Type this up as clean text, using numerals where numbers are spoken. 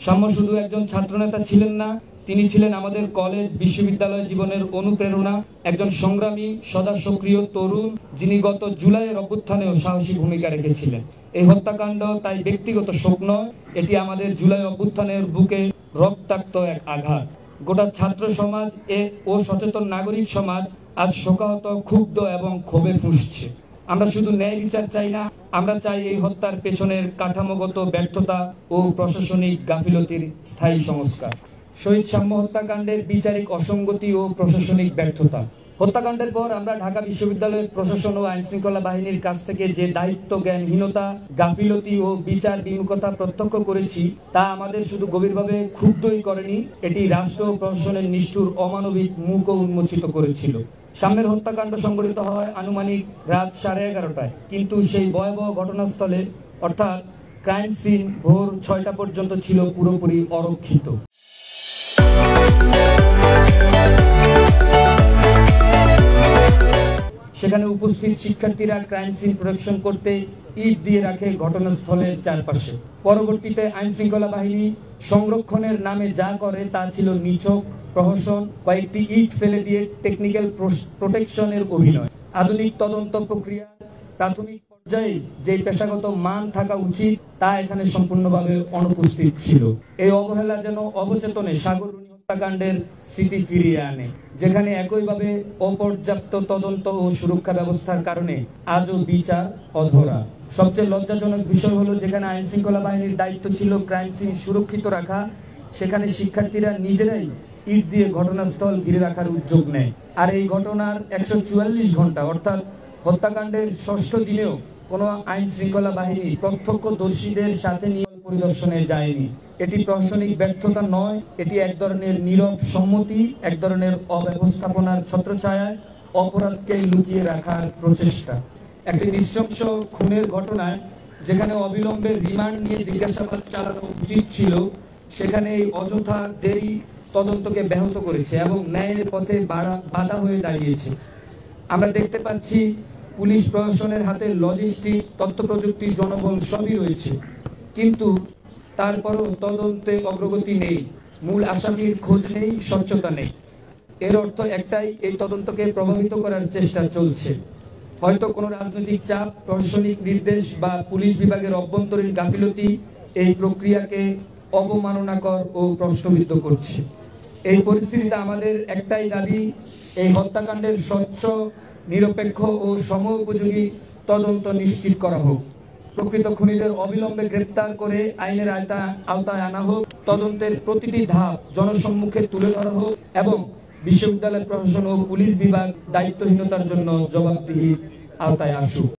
সাম্য শুধু একজন ছাত্রনেতা ছিলেন না, তিনি ছিলেন আমাদের কলেজ বিশ্ববিদ্যালয় জীবনের অনুপ্রেরণা, একজন সংগ্রামী সদা সক্রিয় তরুণ, যিনি গত জুলাইয়ের অভ্যুত্থানেও সাহসী ভূমিকা রেখেছিলেন। এই হত্যাকাণ্ড তাই ব্যক্তিগত শোক নয়, এটি আমাদের জুলাই অভ্যুত্থানের বুকে রক্তাক্ত এক আঘাত। গোটা ছাত্র সমাজ ও সচেতন নাগরিক সমাজ আজ শোকাহত, ক্ষুব্ধ এবং ক্ষোভে ফুঁসছে। আমরা শুধু ন্যায় বিচার চাই না, আমরা চাই এই হত্যার পেছনের কাঠামোগত ব্যর্থতা ও প্রশাসনিক গাফিলতির স্থায়ী সংস্কার। শহীদ সাম্য হত্যাকাণ্ডের বিচারিক অসঙ্গতি ও প্রশাসনিক ব্যর্থতা। হত্যাকাণ্ডের পর আমরা ঢাকা বিশ্ববিদ্যালয়ের প্রশাসন ও আইন শৃঙ্খলা বাহিনীর কাছ থেকে যে দায়িত্ব জ্ঞানহীনতা, গাফিলতি ও বিচার বিমুখতা প্রত্যক্ষ করেছি, তা আমাদের শুধু গভীরভাবে ক্ষুব্ধই করেনি, এটি রাষ্ট্র ও প্রশাসনের নিষ্ঠুর অমানবিক মুখও উন্মোচিত করেছিল। সাম্যের হত্যাকাণ্ড সংঘটিত হয় আনুমানিক রাত 11:30টায়, কিন্তু সেই ভয়াবহ ঘটনাস্থলে অর্থাৎ ক্রাইম সিন ভোর 6টা পর্যন্ত ছিল পুরোপুরি অরক্ষিত। সেখানে উপস্থিত শিক্ষার্থীরা ক্রাইম সিন প্রোটেকশন করতে ইট দিয়ে রাখে ঘটনাস্থলের চারপাশে। পরবর্তীতে আইন শৃঙ্খলা বাহিনী সংরক্ষণের নামে যা করে তা ছিল নিছক প্রহসন, কয়েকটি ইট ফেলে দিয়ে টেকনিক্যাল প্রোটেকশনের অভিনয়। আধুনিক তদন্ত প্রক্রিয়া প্রাথমিক পর্যায়ে যে পেশাগত মান থাকা উচিত তা এখানে সম্পূর্ণভাবে অনুপস্থিত ছিল। এই অবহেলা যেন অবচেতনে সাগররুনি হত্যাকাণ্ডের স্মৃতি ফিরিয়ে আনে, যেখানে একইভাবে অপর্যাপ্ত তদন্ত ও সুরক্ষা ব্যবস্থার কারণে আজও বিচার অধরা। সবচেয়ে লজ্জাজনক বিষয় হলো, যেখানে আইন শৃঙ্খলা বাহিনীর দায়িত্ব ছিল ক্রাইম সিন সুরক্ষিত রাখা, সেখানে শিক্ষার্থীরা নিজেরাই ইট দিয়ে ঘটনাস্থল ঘিরে রাখার উদ্যোগ নেয়। আর এই ঘটনার 144 ঘন্টা অর্থাৎ হত্যাকাণ্ডের 6ষ্ঠ দিনেও কোনো আইন শৃঙ্খলা বাহিনী প্রত্যক্ষদর্শীদের সাথে নিয়ে পরিদর্শনে যায়নি। এটি প্রশাসনিক ব্যর্থতা নয়, এটি এক ধরনের নীরব সম্মতি, এক ধরনের অব্যবস্থাপনার ছত্রছায়ায় অপরাধকে লুকিয়ে রাখার প্রচেষ্টা। একটি নৃশংস খুনের ঘটনায় যেখানে অবিলম্বে রিমান্ড নিয়ে জিজ্ঞাসাবাদ চালানো উচিত ছিল, সেখানে এই অযথা দেরি তদন্তকে ব্যাহত করেছে এবং ন্যায়ের পথে বাধা হয়ে দাঁড়িয়েছে। আমরা দেখতে পাচ্ছি পুলিশ প্রশাসনের হাতে লজিস্টিক, তথ্য প্রযুক্তি, জনবল সবই রয়েছে, কিন্তু তারপরও তদন্তে অগ্রগতি নেই, মূল আসামির খোঁজ নেই, স্বচ্ছতা নেই। এর অর্থ একটাই, এই তদন্তকে প্রভাবিত করার চেষ্টা চলছে। হয়তো কোনো রাজনৈতিক চাপ, প্রশাসনিক নির্দেশ বা পুলিশ বিভাগের অভ্যন্তরীণ গাফিলতি এই প্রক্রিয়াকে অবমাননাকর ও প্রশ্নবিদ্ধ করছে। এই পরিস্থিতিতে আমাদের একটাই দাবি, এই হত্যাকাণ্ডের স্বচ্ছ, নিরপেক্ষ ও সময়োপযোগী তদন্ত নিশ্চিত করা হোক। প্রকৃত খুনিদের অবিলম্বে গ্রেপ্তার করে আইনের আওতায় আনা হোক, তদন্তের প্রতিটি ধাপ জনসম্মুখে তুলে ধরা হোক এবং বিশ্ববিদ্যালয় প্রশাসন ও পুলিশ বিভাগ দায়িত্বহীনতার জন্য জবাবদিহির আওতায় আসুক।